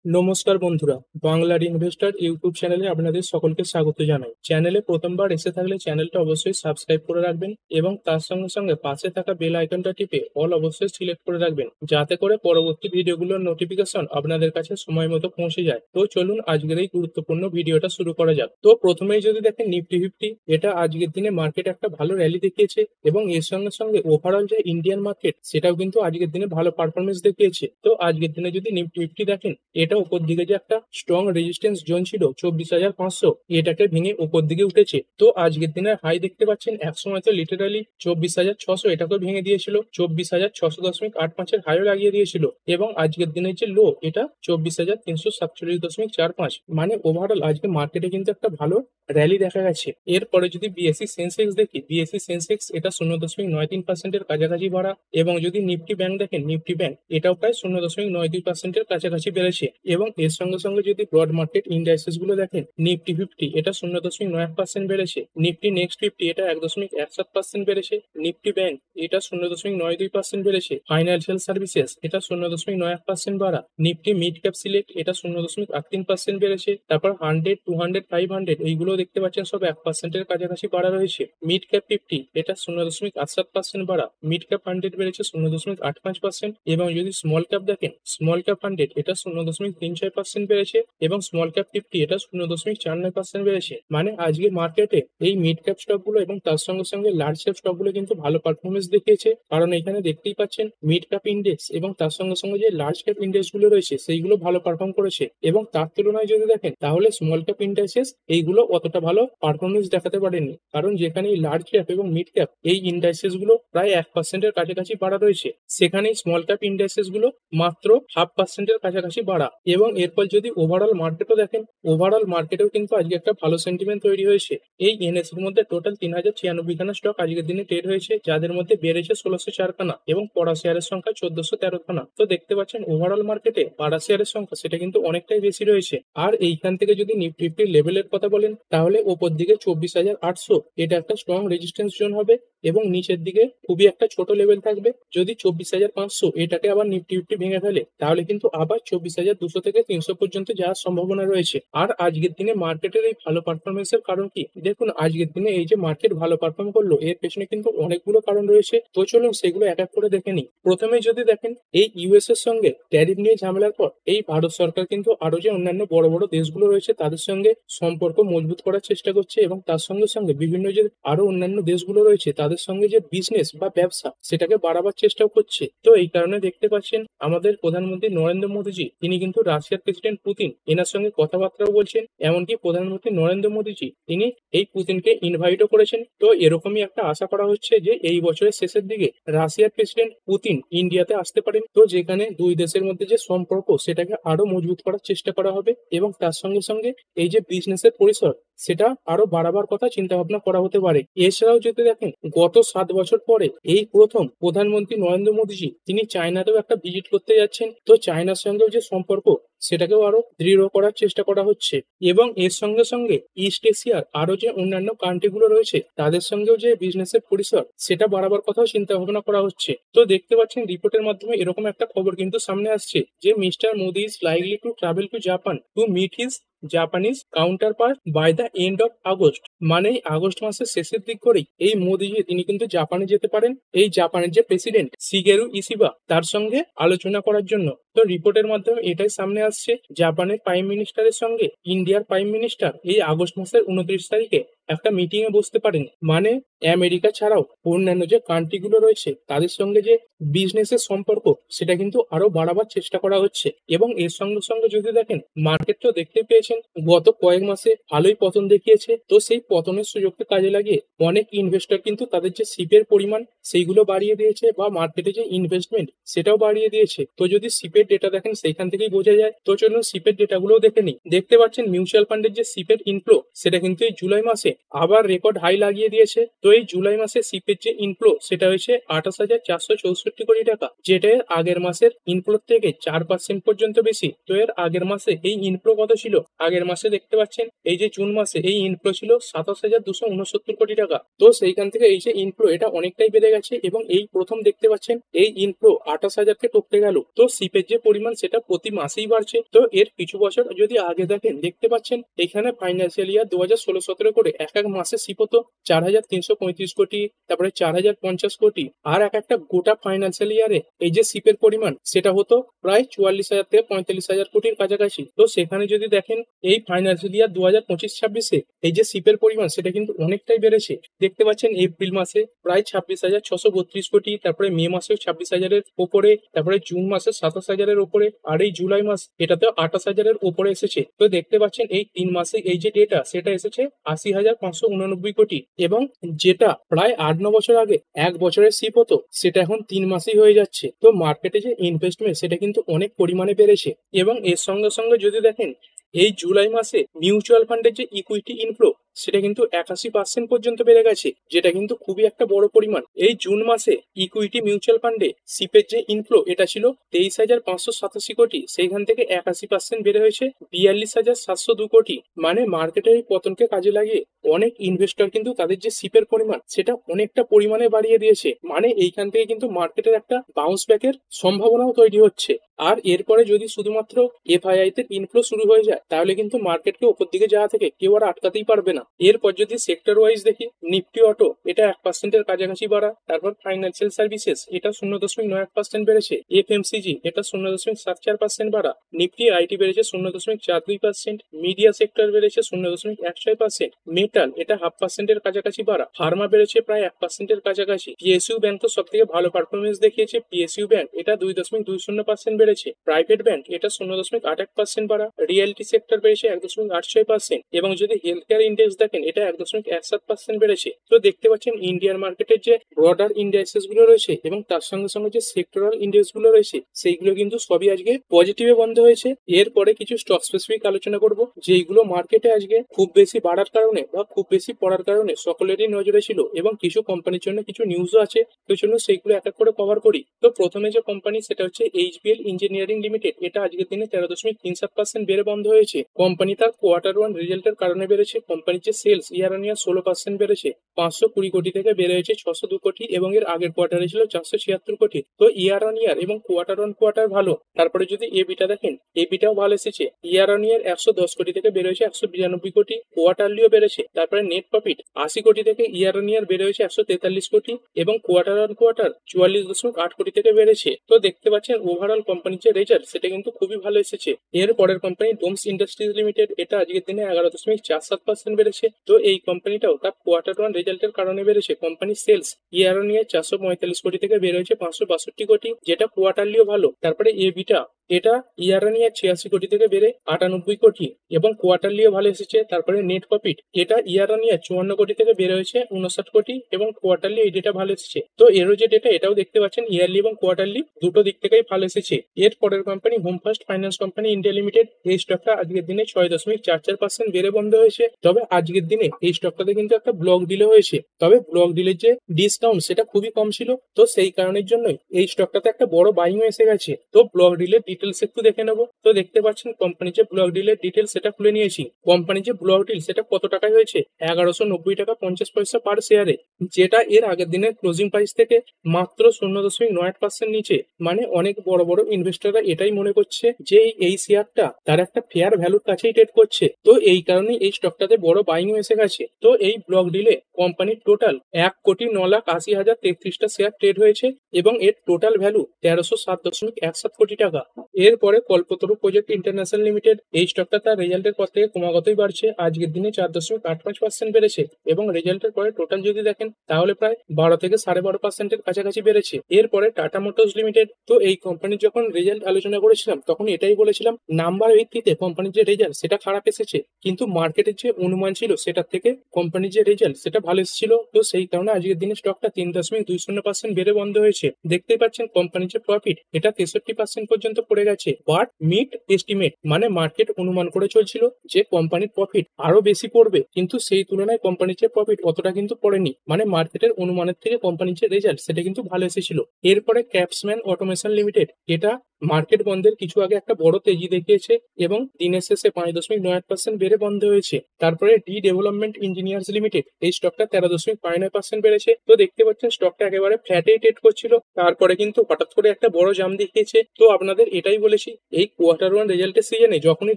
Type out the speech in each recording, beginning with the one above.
নমস্কার বন্ধুরা, বাংলার ইনভেস্টর ইউটিউব চ্যানেলে আপনাদের সকলকে স্বাগত জানাই। চ্যানেলে প্রথমবার এসে থাকলে চ্যানেলটা অবশ্যই সাবস্ক্রাইব করে রাখবেন এবং তার সঙ্গে সঙ্গে পাশে থাকা বেল আইকনটা টিপে অল অবশ্যই সিলেক্ট করে রাখবেন, যাতে করে পরবর্তী ভিডিওগুলোর নোটিফিকেশন আপনাদের কাছে সময় মতো পৌঁছে যায়। তো চলুন আজকের এই গুরুত্বপূর্ণ ভিডিওটা শুরু করা যাক। তো প্রথমেই যদি দেখেন নিফটি ফিফটি, এটা আজকের দিনে মার্কেট একটা ভালো র্যালি দেখিয়েছে এবং এর সঙ্গে সঙ্গে ওভারঅল যে ইন্ডিয়ান মার্কেট সেটাও কিন্তু আজকের দিনে ভালো পারফরমেন্স দেখিয়েছে। তো আজকের দিনে যদি নিফটি ফিফটি দেখেন, এটা উপর দিকে যে একটা স্ট্রং রেজিস্ট্যান্স জোন ছিল 24,500, এটাকে ভেঙে উপর দিকে উঠেছে। তো আজকের দিনের হাই দেখতে পাচ্ছেন, এক সময় তো লিটারালি 24,600 এটাকে ভেঙে দিয়েছিল, 24,600.85 হাইও লাগিয়ে দিয়েছিল এবং আজকের দিনের যে লো এটা 24,347.45। মানে ওভারঅল আজকে মার্কেটে কিন্তু একটা ভালো র্যালি দেখা গেছে। এরপরে যদি বিএসসি সেন্সেক্স দেখি, বিএসসি সেন্সেক্স এটা 0.93% কাছাকাছি বাড়া এবং যদি নিফটি ব্যাংক দেখেন, নিফটি ব্যাংক এটাও প্রায় 0.92% কাছাকাছি বেড়েছে এবং এর সঙ্গে সঙ্গে যদি ব্রড মার্কেট ইন্ডাইসেস গুলো দেখেন, নিফটি ফিফটি এটা 0.9% বেড়েছে, নিফটি নেক্সট ফিফটি এটা 1.17% বেড়েছে, নিফটি ব্যাংক এটা 0.92% বেড়েছে, ফাইন্যান্সিয়াল সার্ভিসেস এটা 0.91% বাড়া, নিফটি মিড ক্যাপ সিলেক্ট এটা 0.83% বেড়েছে, তারপর 100, 200, 500 এইগুলো দেখতে পাচ্ছেন সব 1%-এর কাছাকাছি বাড়া রয়েছে। মিড ক্যাপ ফিফটি এটা 0.87% বাড়া, মিড ক্যাপ 100 বেড়েছে 0.85% এবং যদি স্মল ক্যাপ দেখেন, স্মল ক্যাপ 100 এটা 0.36% বেড়েছে এবং স্মল ক্যাপ ফিফটি এটা 0.49% বেড়েছে। মানে আজকে মার্কেটে এই মিড ক্যাপ স্টকগুলো এবং তার সঙ্গে সঙ্গে লার্জ ক্যাপ স্টকগুলো কিন্তু ভালো পারফরমেন্স দেখিয়েছে, কারণ এখানে দেখতেই পাচ্ছেন মিড ক্যাপ ইন্ডেক্স এবং তার সঙ্গে সঙ্গে যে লার্জ ক্যাপ ইন্ডেক্স গুলো রয়েছে সেইগুলো ভালো পারফর্ম করেছে এবং তার তুলনায় যদি দেখেন তাহলে স্মল ক্যাপ ইন্ডেক্সেস এইগুলো অতটা ভালো পারফরমেন্স দেখাতে পারেনি, কারণ যেখানে লার্জ ক্যাপ এবং মিড ক্যাপ এই ইন্ডেক্সেস গুলো প্রায় 1%-এর কাছাকাছি বাড়া রয়েছে, সেখানেই স্মল ক্যাপ ইন্ডেক্সেস গুলো মাত্র 0.5%-এর কাছাকাছি বাড়া। এবং এরপর যদি ওভারঅল মার্কেটও দেখেন, ওভারঅল মার্কেটেও কিন্তু আজকে একটা ভালো সেন্টিমেন্ট তৈরি হয়েছে। এই এনএসির মধ্যে টোটাল 3,096 খানা স্টক আজকের দিনে ট্রেড হয়েছে, যাদের মধ্যে বেড়েছে 1,604 খানা এবং পড়া শেয়ারের সংখ্যা 1,413 খানা। তো দেখতে পাচ্ছেন ওভারঅল মার্কেটে পাড়া শেয়ারের সংখ্যা সেটা কিন্তু অনেকটাই বেশি রয়েছে। আর এইখান থেকে যদি নিফটি ফিফটির লেভেলের কথা বলেন, তাহলে ওপর দিকে 24,800 এটা একটা স্ট্রং রেজিস্ট্যান্স জোন হবে এবং নিচের দিকে খুবই একটা ছোট লেভেল থাকবে। যদি 24,500 এটাকে আবার নিফটি ফিফটি ভেঙে ফেলে, তাহলে কিন্তু আবার 24,200 থেকে 300 পর্যন্ত যাওয়ার সম্ভাবনা রয়েছে। আর আজকের দিনে মার্কেটের এই ভালো পারফরমেন্সের কারণ কি, দেখুন আজকের দিনে এই যে মার্কেট ভালো পারফর্ম করলো এর পেছনে কিন্তু অনেকগুলো কারণ রয়েছে। তো চলুন সেগুলো এক এক করে দেখে নিই। প্রথমে যদি দেখেন, এই ইউএস এর সঙ্গে ট্যারিফ নিয়ে ঝামেলার পর এই ভারত সরকার কিন্তু আরো যে অন্যান্য বড় বড় দেশগুলো রয়েছে তাদের সঙ্গে সম্পর্ক মজবুত করার চেষ্টা করছে এবং তার সঙ্গে সঙ্গে বিভিন্ন যে আরো অন্যান্য দেশগুলো রয়েছে তাদের সঙ্গে যে বিজনেস বা ব্যবসা সেটাকে বাড়াবার চেষ্টাও করছে। তো এই কারণে দেখতে পাচ্ছেন আমাদের প্রধানমন্ত্রী নরেন্দ্র মোদীজি তিনি কিন্তু রাশিয়ার প্রেসিডেন্ট পুতিন এনার সঙ্গে কথাবার্তাও বলছেন, এমনকি প্রধানমন্ত্রী নরেন্দ্র মোদীজি তিনি এই পুতিনকে ইনভাইটও করেছেন। তো এরকমই একটা আশা করা হচ্ছে যে এই বছরের শেষের দিকে রাশিয়ার প্রেসিডেন্ট পুতিন ইন্ডিয়াতে আসতে পারেন। তো যেখানে দুই দেশের মধ্যে যে সম্পর্ক সেটাকে আরো মজবুত করার চেষ্টা করা হবে এবং তার সঙ্গে সঙ্গে এই যে বিজনেসের পরিসর সেটা আরো বাড়াবার কথা চিন্তা ভাবনা করা হতে পারে। এছাড়াও যদি দেখেন, গত 7 বছর পরে এই প্রথম প্রধানমন্ত্রী নরেন্দ্র মোদীজি তিনি চায়নাতেও একটা ভিজিট করতে যাচ্ছেন। তো চায়নার সঙ্গেও যে সম্পর্ক সেটাকেও আরো দৃঢ় করার চেষ্টা করা হচ্ছে এবং এর সঙ্গে সঙ্গে ইস্ট এশিয়ার আরো যে অন্যান্য কান্ট্রিগুলো রয়েছে তাদের সঙ্গেও যে বিজনেসের পরিসর সেটা বাড়াবার কথাও চিন্তা ভাবনা করা হচ্ছে। তো দেখতে পাচ্ছেন রিপোর্টের মাধ্যমে এরকম একটা খবর কিন্তু সামনে আসছে যে mister Modi is likely to travel to Japan to meet his Japanese counterpart by the end of August. মানে আগস্ট মাসের শেষের দিক করেই এই মোদিজি তিনি কিন্তু জাপানে যেতে পারেন এই জাপানের যে প্রেসিডেন্ট শিগেরু ইসিবা তার সঙ্গে আলোচনা করার জন্য। তো রিপোর্টের মাধ্যমে এটাই সামনে আসছে, জাপানের প্রাইম মিনিস্টারের সঙ্গে ইন্ডিয়ার প্রাইম মিনিস্টার এই আগস্ট মাসের 29 তারিখে একটা মিটিং এ বসতে পারেন। মানে আমেরিকা ছাড়াও অন্যান্য যে কান্ট্রিগুলো রয়েছে তাদের সঙ্গে যে বিজনেসের সম্পর্ক সেটা কিন্তু আরো বাড়াবার চেষ্টা করা হচ্ছে এবং এর সঙ্গে সঙ্গে যদি দেখেন মার্কেট তো দেখতে পেয়েছেন গত কয়েক মাসে ভালোই পতন দেখিয়েছে। তো সেই পতনের সুযোগকে কাজে লাগিয়ে অনেক ইনভেস্টর কিন্তু তাদের যে সিপের পরিমাণ সেইগুলো বাড়িয়ে দিয়েছে বা মার্কেটে যে ইনভেস্টমেন্ট সেটাও বাড়িয়ে দিয়েছে। তো যদি সিপের ডেটা দেখেন সেইখান থেকেই বোঝা যায়। তো চলুন সিপের ডেটাগুলোও দেখে নিই। দেখতে পাচ্ছেন মিউচুয়াল ফান্ডের যে সিপের ইনফ্লো সেটা কিন্তু এই জুলাই মাসে আবার রেকর্ড হাই লাগিয়ে দিয়েছে। তো এই জুলাই মাসে সিপের যে ইনফ্লো সেটা হয়েছে 28,464 কোটি টাকা, যেটা এর আগের মাসের ইনফ্লো থেকে 4% পর্যন্ত বেশি। তো এর আগের মাসে এই ইনফ্লো কত ছিল, আগের মাসে দেখতে পাচ্ছেন এই যে জুন মাসে এই ইনফ্লো ছিল 27,269 কোটি টাকা। তো সেইখান থেকে এই যে ইনফ্লো এটা অনেকটাই বেড়ে গেছে এবং এই প্রথম দেখতে পাচ্ছেন এই ইনফ্লো 28,000কে টপকে গেল। তো সিপের যে পরিমাণ সেটা প্রতি মাসেই বাড়ছে। তো এর কিছু বছর যদি আগে দেখেন দেখতে পাচ্ছেন এখানে ফাইন্যান্সিয়াল ইয়ার 2016-17 করে এক এক মাসে সিপ হতো 4,335 কোটি, তারপরে 4,050 কোটি, আর এক একটা গোটা ফাইন্যান্সিয়াল ইয়ারে এই যে সিপের পরিমাণ সেটা হতো প্রায় 44,000 থেকে 45,000 কোটির কাছাকাছি। তো সেখানে যদি দেখেন এই ফাইন্যান্সিয়াল ইয়ার 2025-26-এ এই যে সিপের পরিমাণ সেটা কিন্তু অনেকটাই বেড়েছে। দেখতে পাচ্ছেন এপ্রিল মাসে প্রায় 26,632 কোটি, তারপরে মে মাসেও 26,000-এর ওপরে, তারপরে জুন মাসে 27,000-এর ওপরে, আর এই জুলাই মাস এটাতে 28,000-এর ওপরে এসেছে। তো দেখতে পাচ্ছেন এই 3 মাসে এই যে ডেটা সেটা এসেছে 80,589 কোটি, এবং যেটা প্রায় 8-9 বছর আগে 1 বছরের সিপ হতো সেটা এখন 3 মাসেই হয়ে যাচ্ছে। তো মার্কেটে যে ইনভেস্টমেন্ট সেটা কিন্তু অনেক পরিমাণে বেড়েছে। এবং এর সঙ্গে সঙ্গে যদি দেখেন এই জুলাই মাসে মিউচুয়াল ফান্ডের যে ইকুইটি ইনফ্লো সেটা কিন্তু 81% পর্যন্ত বেড়ে গেছে, যেটা কিন্তু খুবই একটা বড় পরিমাণ। এই জুন মাসে ইকুইটি মিউচুয়াল ফান্ডে সিপের যে ইনফ্লো এটা ছিল 23,587 কোটি, সেইখান থেকে 81% বেড়ে হয়েছে 42,702 কোটি। মানে মার্কেটের এই পতনকে কাজে লাগিয়ে অনেক ইনভেস্টর কিন্তু তাদের যে সিপের পরিমাণ সেটা অনেকটা পরিমাণে বাড়িয়ে দিয়েছে। মানে এইখান থেকে কিন্তু মার্কেটের একটা বাউন্স ব্যাকের সম্ভাবনাও তৈরি হচ্ছে। আর এরপরে যদি শুধুমাত্র এফআইআই তে ইনফ্লো শুরু হয়ে যায় তাহলে কিন্তু মার্কেটকে উপর দিকে যাওয়া থেকে কেউ আর আটকাতেই পারবে না। এরপর যদি সেক্টর ওয়াইজ দেখি, নিফটি অটো এটা 1%-এর কাছাকাছি বাড়া, তারপর ফাইন্যান্সিয়াল সার্ভিসেস এটা 0.91% বেড়েছে, এফএমসিজি এটা 0.74% বাড়া, নিফটি আইটি বেড়েছে 0.42%, মিডিয়া সেক্টর বেড়েছে 0.16%, মেটাল এটা 0.5%-এর কাছাকাছি বাড়া, ফার্মা বেড়েছে প্রায় 1%-এর কাছাকাছি। পিএসইউ ব্যাংক তো সব থেকে ভালো পারফরমেন্স দেখিয়েছে, পিএসইউ ব্যাংক এটা 2.20% বেড়েছে, প্রাইভেট ব্যাংক এটা 0.81% বাড়া, রিয়েলটি সেক্টর বেড়েছে 1.86%, এবং যদি হেলথ কেয়ার ইন্ডেক্স দেখেন এটা 1.17% বেড়েছে। তো দেখতে পাচ্ছেন ইন্ডিয়ান মার্কেটের যে ব্রডার ইন্ডেক্সেস গুলো রয়েছে এবং তার সঙ্গে সঙ্গে যে সেক্টরাল ইন্ডেক্স গুলো রয়েছে সেইগুলো কিন্তু সবই আজকে পজিটিভে বন্ধ হয়েছে। এরপরে কিছু স্টক স্পেসিফিক আলোচনা করব যেইগুলো মার্কেটে আজকে খুব বেশি বাড়ার কারণে বা খুব বেশি পড়ার কারণে সকলেরই নজরে ছিল, এবং কিছু কোম্পানির জন্য কিছু নিউজও আছে, তো জন্য সেইগুলো এক এক করে কভার করি। তো প্রথমে যে কোম্পানি সেটা হচ্ছে এইচবিএল ইঞ্জিনিয়ারিং লিমিটেড, এটা আজকের দিনে 13.37% বেড়ে বন্ধ হয়েছে। কোম্পানি তার কোয়ার্টার 1 রেজাল্টের কারণে বেড়েছে। কোম্পানির যে সেলস ইয়ার অন ইয়ার 16% বেড়েছে, 520 কোটি থেকে বেড়ে হয়েছে 602 কোটি, এবং এর আগের কোয়ার্টারে ছিল 476 কোটি। তো ইয়ার অন ইয়ার এবং কোয়ার্টার অন কোয়ার্টার ভালো। তারপরে যদি এবিটা দেখেন, এবিটাও ভালো এসেছে, ইয়ার অন ইয়ার 110 কোটি থেকে বেড়ে হয়েছে 192 কোটি, কোয়ার্টারলিও বেড়েছে। তারপরে নেট প্রফিট 80 কোটি থেকে ইয়ার অন ইয়ার বেড়ে হয়েছে 143 কোটি, এবং কোয়ার্টার অন কোয়ার্টার 44.8 কোটি থেকে বেড়েছে। তো দেখতে পাচ্ছেন ওভারঅল কোম্পানির যে রেজাল্ট সেটা কিন্তু খুবই ভালো এসেছে। এর পরের কোম্পানি ডোমস ইন্ডাস্ট্রিজ লিমিটেড, এটা আজকের দিনে 11.47% বেড়েছে। তো এই কোম্পানিটাও তার কোয়ার্টার 1 রেজাল্টের কারণে বেড়েছে। কোম্পানির সেলস ইয়ার অন ইয়ার 445 কোটি থেকে বেড়ে হয়েছে 562 কোটি, যেটা কোয়ার্টারলিও ভালো। তারপরে এবিটা এটা ইয়ার অন ইয়ার 86 কোটি থেকে বেড়ে 98 কোটি, এবং কোয়ার্টারলিও ভালো এসেছে। তারপরে নেট প্রফিট এটা ইয়ার অন ইয়ার 54 কোটি থেকে বেড়ে হয়েছে 59 কোটি, এবং কোয়ার্টারলি এই ডেটা ভালো এসেছে। তো এরও যে ডেটা এটাও দেখতে পাচ্ছেন ইয়ারলি এবং কোয়ার্টারলি দুটো দিক থেকেই ভালো এসেছে। এর পরের company home first finance company India limited, এই স্টকটা আজকের দিনে 6.44% বেড়ে বন্ধ হয়েছে। তবে আজকের দিনে এই স্টকটাতে কিন্তু একটা ব্লক ডিলে হয়েছে, তবে ব্লক ডিলের যে ডিসকাউন্ট সেটা খুবই কম ছিল, তো সেই কারণের জন্যই এই স্টকটাতে একটা বড় বাইং এসে গেছে। তো ব্লক ডিলের ডিটেলস একটু দেখে নেবো। তো দেখতে পাচ্ছেন কোম্পানির যে ব্লক ডিলের ডিটেলস সেটা খুলে নিয়েছি। কোম্পানির যে ব্লক ডিল সেটা কত টাকায় হয়েছে, 1190 টাকা 50 পয়সা পার শেয়ারে, যেটা এর আগের দিনের ক্লোজিং প্রাইস থেকে মাত্র 0.9% নিচে। মানে অনেক বড় বড় ইনভেস্টররা এটাই মনে করছে যে এই শেয়ারটা তার একটা ফেয়ার ভ্যালুর কাছেই ট্রেড করছে, তো এই কারণে এই স্টকটাতে বড় বাইং এসে গেছে। তো এই ব্লক ডিলে কোম্পানির টোটাল 1,09,80,033টা শেয়ার ট্রেড হয়েছে, এবং এর টোটাল ভ্যালু 1307.17 কোটি টাকা। এরপরে কল্পতরু প্রজেক্ট ইন্টারন্যাশনাল লিমিটেড, এই স্টকটা তার রেজাল্টের পর থেকে ক্রমাগতই বাড়ছে, আজকের দিনে 4.85% বেড়েছে, এবং রেজাল্টের পরে টোটাল যদি দেখেন তাহলে প্রায় 12 থেকে 12.5%-এর কাছাকাছি বেড়েছে। এরপরে টাটা মোটরস লিমিটেড, তো এই কোম্পানির যখন রেজাল্ট আলোচনা করেছিলাম তখন এটাই বলেছিলাম নাম্বার ভিত্তিতে কোম্পানির যে রেজাল্ট সেটা খারাপ এসেছে, কিন্তু মার্কেটের যে অনুমান ছিল সেটার থেকে কোম্পানির যে রেজাল্ট সেটা ভালো এসেছিল। তো সেই কারণে আজকের দিনে স্টকটা 3.20% বেড়ে বন্ধ হয়েছে। দেখতেই পাচ্ছেন কোম্পানির যে প্রফিট এটা 63% পর্যন্ত পড়ে গেছে, বাট মিট এস্টিমেট, মানে মার্কেট অনুমান করে চলছিল যে কোম্পানির প্রফিট আরো বেশি পড়বে, কিন্তু সেই তুলনায় কোম্পানির যে প্রফিট অতটা কিন্তু পড়েনি। মানে মার্কেটের অনুমানের থেকে কোম্পানির যে রেজাল্ট সেটা কিন্তু ভালো এসেছিল। এরপরে ক্যাপসম্যান অটোমেশন লিমিটেড, এটা মার্কেট বন্ধের কিছু আগে একটা বড় তেজি দেখিয়েছে এবং দিনের শেষে 5.98% বেড়ে বন্ধ হয়েছে। তারপরে ডি ডেভেলপমেন্ট ইঞ্জিনিয়ার্স লিমিটেড এই স্টকটা 13.59% বেড়েছে। তো দেখতে পাচ্ছেন স্টকটা একেবারে ফ্ল্যাটেই ট্রেড করছিল, তারপরে কিন্তু হঠাৎ করে একটা বড় জাম্প দেখিয়েছে। তো আপনাদের এটাই বলেছি, এই Q1 রেজাল্টের সিজনে যখনই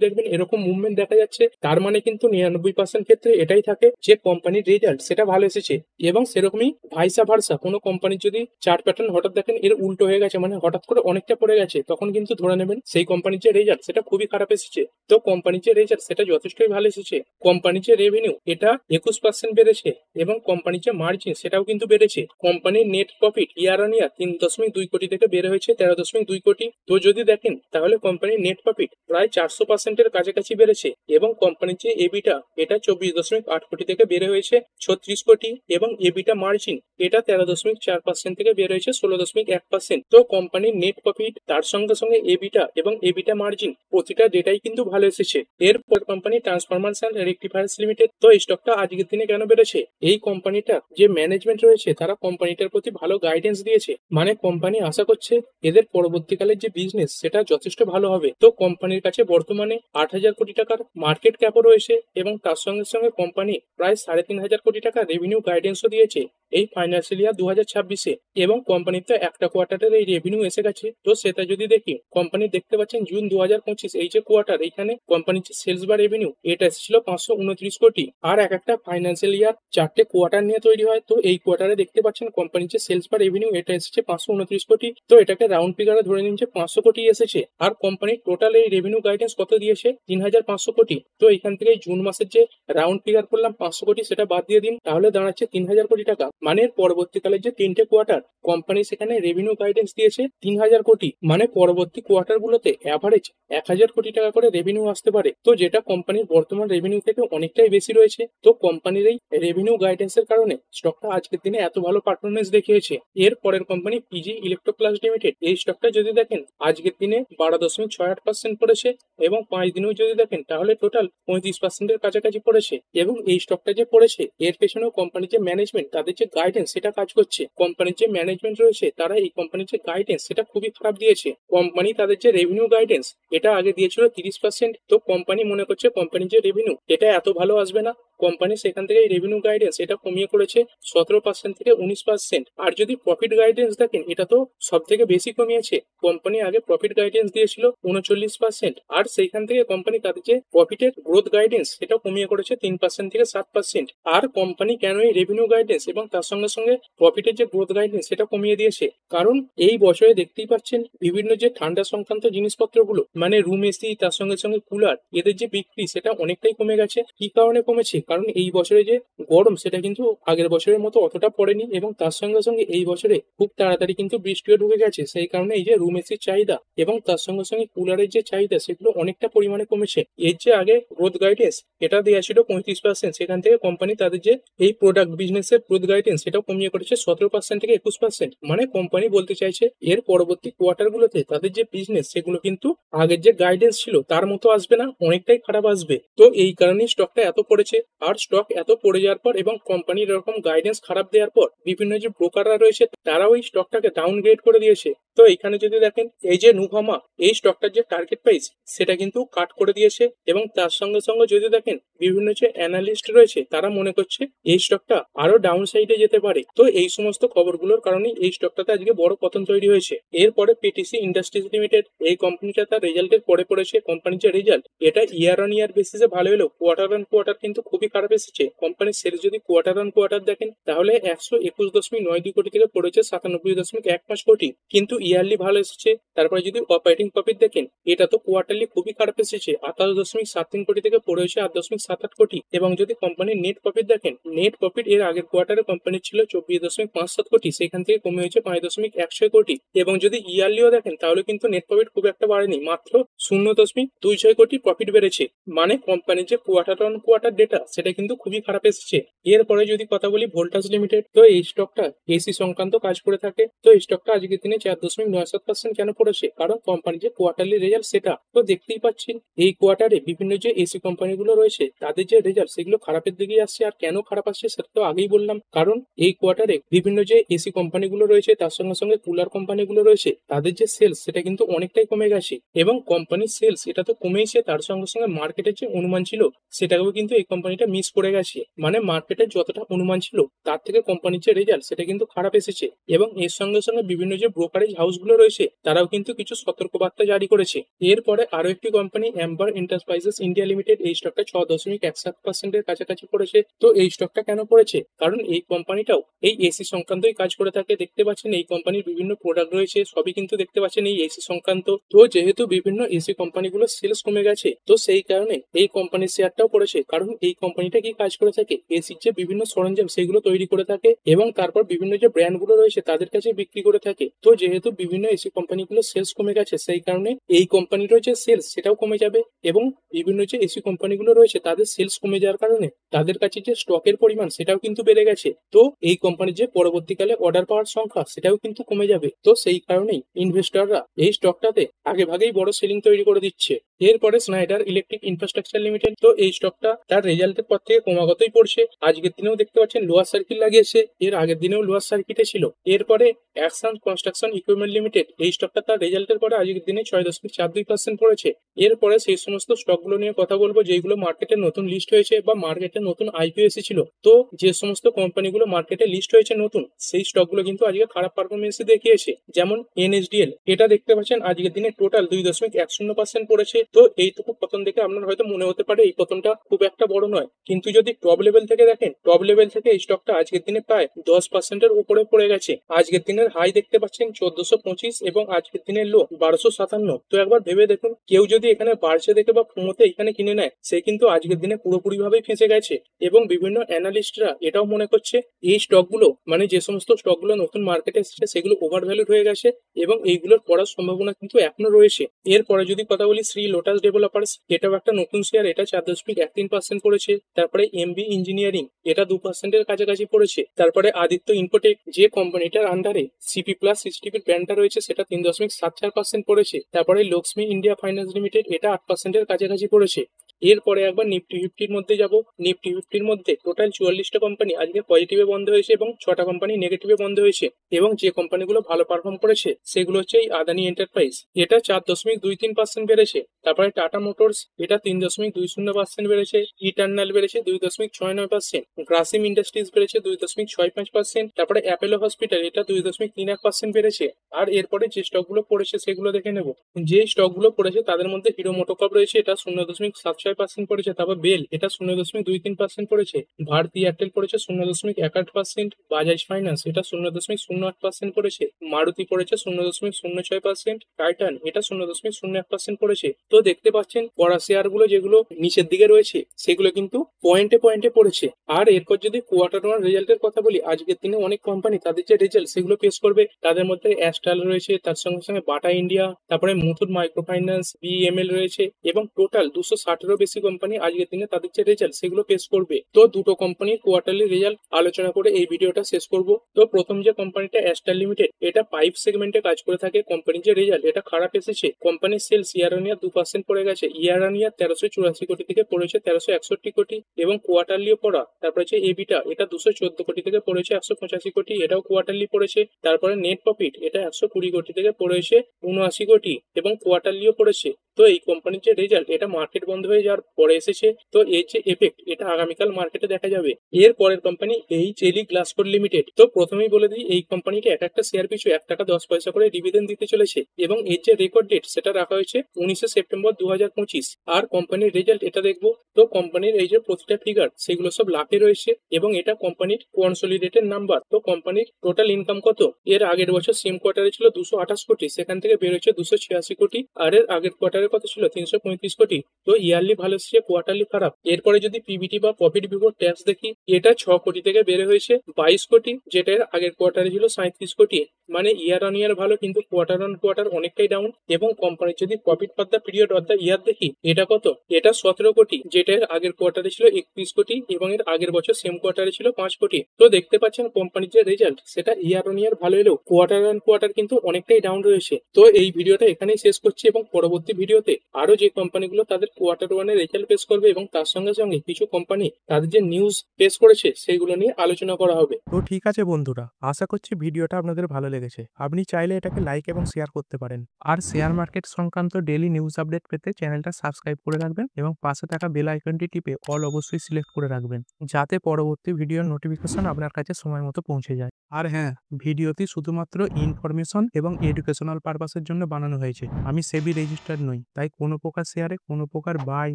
দেখবেন এরকম মুভমেন্ট দেখা যাচ্ছে, তার মানে কিন্তু 99% ক্ষেত্রে এটাই থাকে যে কোম্পানির রেজাল্ট সেটা ভালো এসেছে। এবং সেরকমই ভাইসা ভার্সা, কোনো কোম্পানির যদি চার্ট প্যাটার্ন হঠাৎ দেখেন এর উল্টো হয়ে গেছে, মানে হঠাৎ করে অনেকটা পড়ে গেছে, তখন কিন্তু ধরে নেবেন সেই কোম্পানির যে রেজাল্ট সেটা খুবই খারাপ এসেছে। তো কোম্পানির যে রেজাল্ট সেটা যথেষ্টই ভালো এসেছে। কোম্পানির যে রেভিনিউ এটা 21% বেড়েছে এবং কোম্পানির যে মার্জিন সেটাও কিন্তু বেড়েছে। কোম্পানির নেট প্রফিট ইয়ার অন ইয়ার 3.2 কোটি থেকে বেড়ে হয়েছে 13.2 কোটি। তো যদি দেখেন তাহলে কোম্পানির নেট প্রফিট প্রায় 400%-এর কাছাকাছি বেড়েছে এবং কোম্পানির যে এবিটা এটা 24.8 কোটি থেকে বেড়ে হয়েছে 36 কোটি এবং এবিটা মার্জিন এটা 13.4% থেকে বেড়ে হয়েছে 16.1%। তো কোম্পানির নেট প্রফিট তার সঙ্গে সঙ্গে এবিটা এবং এবিটা মার্জিন প্রতিটা ডেটাই কিন্তু ভালো এসেছে। এরপর কোম্পানি ট্রান্সফরমার্স অ্যান্ড রেকটিফায়ার্স লিমিটেড, তো এই স্টকটা আজকের দিনে কেন বেড়েছে? এই কোম্পানিটা যে ম্যানেজমেন্ট রয়েছে তারা কোম্পানিটার প্রতি ভালো গাইডেন্স দিয়েছে, মানে কোম্পানি আশা করছে এদের পরবর্তীকালের যে বিজনেস সেটা যথেষ্ট ভালো হবে। তো কোম্পানির কাছে বর্তমানে 8,000 কোটি টাকার মার্কেট ক্যাপও রয়েছে এবং তার সঙ্গে সঙ্গে কোম্পানি প্রায় 3,500 কোটি টাকা রেভিনিউ গাইডেন্সও দিয়েছে এই ফাইন্যান্সিয়াল ইয়ার 2026-এ। এবং কোম্পানির তো একটা কোয়ার্টারের এই রেভিনিউ এসে গেছে। তো সেটা যদি দেখি, কোম্পানি দেখতে পাচ্ছেন জুন 2025 এই যে কোয়ার্টার, এখানে কোম্পানির যে সেলস বা রেভিনিউ এটা এসেছিল 529 কোটি। আর এক একটা ফাইন্যান্সিয়াল ইয়ার 4টে কোয়ার্টার নিয়ে তৈরি হয়। তো এই কোয়ার্টারে দেখতে পাচ্ছেন কোম্পানির যে সেলস বা রেভিনিউ এটা এসেছে 529 কোটি। তো এটাকে রাউন্ড ফিগারে ধরে নিন যে 500 কোটি এসেছে। আর কোম্পানির টোটাল এই রেভিনিউ গাইডেন্স কত দিয়েছে? 3,500 কোটি। তো এখান থেকে জুন মাসের যে রাউন্ড ফিগার করলাম 500 কোটি, সেটা বাদ দিয়ে দিন, তাহলে দাঁড়াচ্ছে 3,000 কোটি টাকা। মানে পরবর্তীকালে যে 3টে কোয়ার্টার কোম্পানি সেখানে রেভিনিউ গাইডেন্স দিয়েছে 3,000 কোটি, মানে পরবর্তী কোয়ার্টার গুলোতে অ্যাভারেজ 1,000 কোটি টাকা করে রেভিনিউ আসতে পারে। তো যেটা কোম্পানির বর্তমান রেভিনিউ থেকে অনেকটাই বেশি রয়েছে। তো কোম্পানির এই রেভিনিউ গাইডেন্সের কারণে স্টকটা আজকের দিনে এত ভালো পারফরমেন্স দেখিয়েছে। এর পরের কোম্পানি পিজি ইলেকট্রোপ্লাস্ট লিমিটেড, এই স্টকটা যদি দেখেন আজকের দিনে 12.68% পড়েছে এবং 5 দিনেও যদি দেখেন তাহলে টোটাল 35%-এর কাছাকাছি পড়েছে। এবং এই স্টকটা যে পড়েছে এর পেছনেও কোম্পানির যে ম্যানেজমেন্ট তাদের যে গাইডেন্স সেটা কাজ করছে। কোম্পানির যে ম্যানেজমেন্ট রয়েছে তারা এই কোম্পানির যে গাইডেন্স সেটা খুবই খারাপ দিয়েছে। কোম্পানি তাদের যে রেভিনিউ গাইডেন্স এটা আগে দিয়েছিল 30%, তো কোম্পানি মনে করছে কোম্পানির যে রেভিনিউ এটা এত ভালো আসবে না। কোম্পানি সেখান থেকে এই রেভিনিউ গাইডেন্স এটা কমিয়ে করেছে 17% থেকে 19%। আর যদি প্রফিট গাইডেন্স দেখেন এটা তো সব থেকে বেশি কমিয়েছে। কোম্পানি আগে প্রফিট গাইডেন্স দিয়েছিল 39%, আর সেইখান থেকে কোম্পানি তাদের যে প্রফিটের গ্রোথ গাইডেন্স সেটা কমিয়ে করেছে 3% থেকে 7%। আর কোম্পানি কেন এই রেভিনিউ গাইডেন্স এবং তার সঙ্গে সঙ্গে প্রফিটের যে গ্রোথ গাইডেন্স সেটা কমিয়ে দিয়েছে? কারণ এই বছরে দেখতেই পাচ্ছেন বিভিন্ন যে ঠান্ডা সংক্রান্ত জিনিসপত্রগুলো, মানে রুম এসি তার সঙ্গে সঙ্গে কুলার, এদের যে বিক্রি সেটা অনেকটাই কমে গেছে। কি কারণে কমেছে? কারণ এই বছরে যে গরম সেটা কিন্তু আগের বছরের মতো অতটা পড়েনি এবং তার সঙ্গে সঙ্গে এই বছরে খুব তাড়াতাড়ি কিন্তু বৃষ্টিও ঢুকে গেছে। সেই কারণে এই যে রুম এসির চাহিদা এবং তার সঙ্গে সঙ্গে কুলারের যে চাহিদা সেগুলো অনেকটা পরিমাণে কমেছে। এর যে আগে গ্রোথ গাইডেন্স এটা দেওয়া ছিল 35%, সেখান থেকে কোম্পানি তাদের যে এই প্রোডাক্ট বিজনেসের গ্রোথ গাইডেন্স সেটাও কমিয়ে করেছে 17% থেকে 21%। মানে কোম্পানি বলতে চাইছে এর পরবর্তী কোয়ার্টার গুলোতে তাদের যে বিজনেস সেগুলো কিন্তু আগের যে গাইডেন্স ছিল তার মতো আসবে না, অনেকটাই খারাপ আসবে। তো এই কারণেই স্টকটা এত পড়েছে। আর স্টক এত পড়ে যাওয়ার পর এবং কোম্পানির এরকম গাইডেন্স খারাপ দেওয়ার পর বিভিন্ন যে ব্রোকাররা রয়েছে তারাও এই স্টকটাকে ডাউনগ্রেড করে দিয়েছে। তো এখানে যদি দেখেন এই যে নুভামা এই স্টকটার যে টার্গেট প্রাইস সেটা কিন্তু কাট করে দিয়েছে এবং তার সঙ্গে সঙ্গে যদি দেখেন বিভিন্ন যে অ্যানালিস্ট রয়েছে তারা মনে করছে এই স্টকটা আরো ডাউন সাইডে যেতে পারে। তো এই সমস্ত খবরগুলোর কারণে এই স্টকটাতে আজকে বড় পতন তৈরি হয়েছে। এরপরে পিটিসি ইন্ডাস্ট্রিজ লিমিটেড, এই কোম্পানিটা তার রেজাল্টের পরে পড়েছে। কোম্পানির যে রেজাল্ট এটা ইয়ার অন ইয়ার বেসিসে ভালো হলেও কোয়ার্টার অন কোয়ার্টার কিন্তু খুবই খারাপ এসেছে। কোম্পানির সেলস যদি কোয়ার্টার অন কোয়ার্টার দেখেন তাহলে 121.92 কোটি থেকে পড়েছে 97.15 কোটি, কিন্তু ইয়ারলি ভালো এসেছে। তারপরে যদি অপারেটিং প্রফিট দেখেন এটা তো কোয়ার্টারলি খুবই খারাপ এসেছে, 28.73 কোটি থেকে পড়ে হয়েছে 8.78 কোটি। এবং যদি কোম্পানির নেট প্রফিট দেখেন, নেট প্রফিট এর আগের কোয়ার্টারে কোম্পানির ছিল 24.57 কোটি, সেখান থেকে কমে হয়েছে 5.16 কোটি। এবং যদি ইয়ারলিও দেখেন তাহলে কিন্তু নেট প্রফিট খুব একটা বাড়েনি, মাত্র 0.26 কোটি প্রফিট বেড়েছে। মানে কোম্পানির যে কোয়ার্টার অন কোয়ার্টার ডেটা সেটা কিন্তু খুবই খারাপ এসেছে। এরপরে যদি কথা বলি ভোল্টাস লিমিটেড, তো এই স্টকটা এসি সংক্রান্ত কাজ করে থাকে। তো এই স্টকটা আজকের দিনে 4.97% কেন পড়েছে? কারণ কোম্পানির যে কোয়ার্টারলি রেজাল্ট সেটা তো দেখতেই পাচ্ছেন এই কোয়ার্টারে বিভিন্ন যে এসি কোম্পানিগুলো রয়েছে তাদের যে রেজাল্ট সেগুলো খারাপের দিকেই আসছে। আর কেন খারাপ আসছে সেটা তো আগেই বললাম, কারণ কারণ এই কোয়ার্টারে বিভিন্ন যে এসি কোম্পানিগুলো রয়েছে তার সঙ্গে সঙ্গে কুলার কোম্পানিগুলো রয়েছে তাদের যে সেলস সেটা কিন্তু অনেকটাই কমে গেছে এবং কোম্পানির সেলস এটা তো কমেইছে, তার সঙ্গে সঙ্গে মার্কেটের যে অনুমান ছিল সেটাকেও কিন্তু এই কোম্পানিটা মিস করে গেছে। মানে মার্কেটের যতটা অনুমান ছিল তার থেকে কোম্পানির যে রেজাল্ট সেটা কিন্তু খারাপ এসেছে এবং এর সঙ্গে সঙ্গে বিভিন্ন যে ব্রোকারেজ হাউসগুলো রয়েছে তারাও কিন্তু কিছু সতর্কবার্তা জারি করেছে। এরপরে আরো একটি company Amber enterprises India limited, এই স্টকটা 6.17% কাছাকাছি পড়েছে। তো এই স্টকটা কেন পড়েছে? কারণ এই কোম্পানিটাও এই এসি সংক্রান্তই কাজ করে থাকে। দেখতে পাচ্ছেন এই কোম্পানির বিভিন্ন প্রোডাক্ট রয়েছে, সবই কিন্তু দেখতে পাচ্ছেন এই এসি সংক্রান্ত। তো যেহেতু বিভিন্ন এসি কোম্পানিগুলো সেলস কমে গেছে তো সেই কারণে এই কোম্পানির শেয়ারটাও পড়েছে। কারণ এই কোম্পানিটা কি কাজ করে থাকে, এসির যে বিভিন্ন সরঞ্জাম সেগুলো তৈরি করে থাকে এবং তারপর বিভিন্ন যে ব্র্যান্ডগুলো রয়েছে তাদের কাছে বিক্রি করে থাকে। তো যেহেতু বিভিন্ন এসি কোম্পানিগুলো সেলস কমে গেছে সেই কারণে এই কোম্পানির যে সেলস সেটাও কমে যাবে এবং বিভিন্ন যে এসি কোম্পানিগুলো রয়েছে তাদের সেলস কমে যাওয়ার কারণে তাদের কাছে যে স্টকের পরিমাণ সেটাও কিন্তু বেড়ে গেছে। তো এই কোম্পানির যে পরবর্তীকালে অর্ডার পাওয়ার সংখ্যা সেটাও কিন্তু কমে যাবে। তো সেই কারণেই ইনভেস্টররা এই স্টকটাতে আগে ভাগেই বড় সেলিং তৈরি করে দিচ্ছে। এরপরে স্নাইডার ইলেকট্রিক ইনফ্রাস্ট্রাকচার লিমিটেড, তো এই স্টকটা তার রেজাল্টের পর থেকে ক্রমাগতই পড়ছে। আজকের দিনেও দেখতে পাচ্ছেন লোয়ার সার্কিট লাগিয়েছে, এর আগের দিনেও লোয়ার সার্কিটে ছিল। এরপরে অ্যাকশন কনস্ট্রাকশন ইকুইপমেন্ট লিমিটেড, এই স্টকটা তার রেজাল্টের পরে আজকের দিনে 6.42% পড়েছে। এরপরে সেই সমস্ত স্টকগুলো নিয়ে কথা বলবো যেগুলো মার্কেটে নতুন লিস্ট হয়েছে বা মার্কেটে নতুন আইপিও এসেছিল। তো যে সমস্ত কোম্পানিগুলো মার্কেটে লিস্ট হয়েছে নতুন সেই স্টকগুলো কিন্তু আজকে খারাপ পারফরমেন্স দেখিয়েছে। যেমন এনএসডিএল, এটা দেখতে পাচ্ছেন আজকের দিনে টোটাল 2.10% পড়েছে। তো এইটুকু পতন দেখে আপনার হয়তো মনে হতে পারে এই পতনটা খুব একটা বড় নয়, কিন্তু যদি টপ লেভেল থেকে দেখেন টপ লেভেল থেকে এই স্টকটা আজকের দিনে প্রায় 10%-এর উপরে পড়ে গেছে। আজকের দিনের হাই দেখতে পাচ্ছেন 1425 এবং আজকের দিনের লো 1257। তো একবার ভেবে দেখুন, কেউ যদি এখানে বাড়ছে দেখে বা প্রমোতে এখানে কিনে নেয় সে কিন্তু আজকের দিনে পুরোপুরি ভাবেই ফেঁসে গেছে। এবং বিভিন্ন অ্যানালিস্টরা এটাও মনে করছে এই স্টকগুলো মানে যে সমস্ত স্টকগুলো নতুন মার্কেটে এসেছে সেগুলো ওভার ভ্যালুড হয়ে গেছে এবং এইগুলোর পড়ার সম্ভাবনা কিন্তু এখনো রয়েছে। এরপরে যদি কথা বলি শ্রী লোটাস ডেভেলপার্স, এটাও একটা নতুন শেয়ার, এটা 4.13% পড়েছে। তারপরে এমবি ইঞ্জিনিয়ারিং, এটা 2%-এর কাছাকাছি পড়েছে। তারপরে আদিত্য ইনফোটেক, যে কোম্পানিটার আন্ডারে সিপি প্লাস সিক্সটিপির ব্র্যান্ডটা রয়েছে সেটা 3.74% পড়েছে। তারপরে লক্ষ্মী ইন্ডিয়া ফাইন্যান্স লিমিটেড, এটা 8%-এর কাছাকাছি পড়েছে। এরপরে একবার নিফটি ফিফটির মধ্যে যাব। নিফটি ফিফটির মধ্যে টোটাল 44টা কোম্পানি আজকে পজিটিভে বন্ধ হয়েছে এবং 6টা কোম্পানি নেগেটিভে বন্ধ হয়েছে। এবং যে কোম্পানিগুলো ভালো পারফর্ম করেছে সেগুলো হচ্ছে এই আদানি এন্টারপ্রাইজ, এটা 4.23% বেড়েছে। তারপরে টাটা মোটরস, এটা 3.20% বেড়েছে। ইটার্নাল বেড়েছে 2.69%। গ্রাসিম ইন্ডাস্ট্রিজ বেড়েছে 2.65%। তারপরে অ্যাপেলো হসপিটাল, এটা 2.31% বেড়েছে। আর এরপরে যে স্টকগুলো পড়েছে সেগুলো দেখে নেব। যে স্টকগুলো পড়েছে তাদের মধ্যে হিরো মোটোকর্প রয়েছে, এটা 0.76% পড়েছে। তারপর বেল, এটা 0.23% পড়েছে। ভারতী এয়ারটেল পড়েছে 0.61%। বাজাজ ফাইন্যান্স, এটা 0.08% পড়েছে। মারুতি পড়েছে 0.06%। টাইটান, এটা 0.01% পড়েছে। তো দেখতে পাচ্ছেন পড়া শেয়ার গুলো যেগুলো নিচের দিকে রয়েছে সেগুলো কিন্তু পয়েন্টে পয়েন্টে পড়েছে। আর এরপর যদি কোয়ার্টার ওয়ান রেজাল্টের কথা বলি, আজকের দিনে অনেক কোম্পানি তাদের যে রেজাল্ট সেগুলো পেশ করবে। তাদের মধ্যে অ্যাস্ট্রাল রয়েছে, তার সঙ্গে সঙ্গে বাটা ইন্ডিয়া, তারপরে মুথুট মাইক্রো ফাইন্যান্স, বিএমএল রয়েছে এবং টোটাল 260-এরও বেশি কোম্পানি আজকের দিনে তাদের যে রেজাল্ট সেগুলো পেশ করবে। তো দুটো কোম্পানির কোয়ার্টারলি রেজাল্ট আলোচনা করে এই ভিডিওটা শেষ করব। তো প্রথম যে কোম্পানিটা অ্যাস্ট্রাল লিমিটেড, এটা পাইপ সেগমেন্টে কাজ করে থাকে। কোম্পানির যে রেজাল্ট এটা খারাপ এসেছে। কোম্পানির সেলস ইয়ার অন ইয়ার 2% পড়ে গেছে। ইয়ার অন ইয়ার 1384 কোটি থেকে পড়েছে 1361 কোটি এবং কোয়ার্টারলিও পড়া। তারপরে যে এবিটা, এটা 214 কোটি থেকে পড়েছে 185 কোটি, এটাও কোয়ার্টারলি পড়েছে। তারপরে নেট প্রফিট, এটা 120 কোটি থেকে পড়েছে 79 কোটি এবং কোয়ার্টারলিও পড়েছে। তো এই কোম্পানির যে রেজাল্ট এটা মার্কেট বন্ধ হয়ে যাওয়ার পরে এসেছে। তো এর যে এফেক্ট এটা আগামীকাল মার্কেটে দেখা যাবে। এর পরের কোম্পানি এইচএলই গ্লাসকোর লিমিটেড। তো প্রথমেই বলে দিই এই কোম্পানিটা এক একটা শেয়ার পিছু 1 টাকা 10 পয়সা করে ডিভিডেন্ড দিতে চলেছে এবং এর যে রেকর্ড ডেট সেটা রাখা হয়েছে 19 সেপ্টেম্বর 2025। আর কোম্পানির রেজাল্ট এটা দেখবো। তো কোম্পানির এই যে প্রতিটা ফিগার সেগুলো সব লাখে রয়েছে এবং এটা কোম্পানির কনসোলিডেটেড নাম্বার। তো কোম্পানির টোটাল ইনকাম কত, এর আগের বছর সেম কোয়ার্টারে ছিল 228 কোটি, সেখান থেকে বেরোচ্ছে 286 কোটি। আর এর আগের কোয়ার্টারে কত ছিল 335 কোটি। তো ইয়ারলি ভালো এসেছে, কোয়ার্টারলি খারাপ। এরপরে যদি পিবিটি বা প্রফিট বিফোর ট্যাক্স দেখি, এটা 6 কোটি থেকে বেড়ে হয়েছে 22 কোটি, যেটা এর আগের কোয়ার্টারে ছিল 37 কোটি। মানে ইয়ার অন ইয়ার ভালো কিন্তু কোয়ার্টার অন কোয়ার্টার অনেকটাই ডাউন। এবং কোম্পানির যদি profit for the period of the year দেখি, এটা কত, এটা 17 কোটি, যেটা এর আগের কোয়ার্টারে ছিল 31 কোটি এবং এর আগের বছর সেম কোয়ার্টারে ছিল 5 কোটি। তো দেখতে পাচ্ছেন কোম্পানির যে রেজাল্ট সেটা ইয়ার অন ইয়ার ভালো এলেও কোয়ার্টার অন কোয়ার্টার কিন্তু অনেকটাই ডাউন রয়েছে। তো এই ভিডিওটা এখানেই শেষ করছি এবং পরবর্তী ভিডিও ভিডিওতে আরো যে কোম্পানিগুলো তাদের কোয়ার্টার ওয়ানের রেজাল্ট পেশ করবে এবং তার সঙ্গে সঙ্গে কিছু কোম্পানি তাদের যে নিউজ পেশ করেছে সেগুলো নিয়ে আলোচনা করা হবে। তো ঠিক আছে বন্ধুরা, আশা করছি ভিডিওটা আপনাদের ভালো লেগেছে। আপনি চাইলে এটাকে লাইক এবং শেয়ার করতে পারেন। আর শেয়ার মার্কেট সংক্রান্ত ডেইলি নিউজ আপডেট পেতে চ্যানেলটা সাবস্ক্রাইব করে রাখবেন এবং পাশে থাকা বেল আইকনটি টিপে অল অবশ্যই সিলেক্ট করে রাখবেন, যাতে পরবর্তী ভিডিওর নোটিফিকেশন আপনার কাছে সময় মতো পৌঁছে যায়। আর হ্যাঁ, ভিডিওটি শুধুমাত্র ইনফরমেশন এবং এডুকেশনাল পারপাসের জন্য বানানো হয়েছে। আমি সেবি রেজিস্টার্ড নই, তাই কোনো প্রকার শেয়ারে কোনো প্রকার বাই,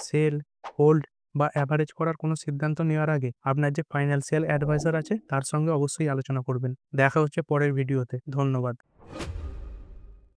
সেল, হোল্ড বা অ্যাভারেজ করার কোনো সিদ্ধান্ত নেওয়ার আগে আপনার যে ফাইন্যান্সিয়াল অ্যাডভাইজার আছে তার সঙ্গে অবশ্যই আলোচনা করবেন। দেখা হচ্ছে পরের ভিডিওতে। ধন্যবাদ।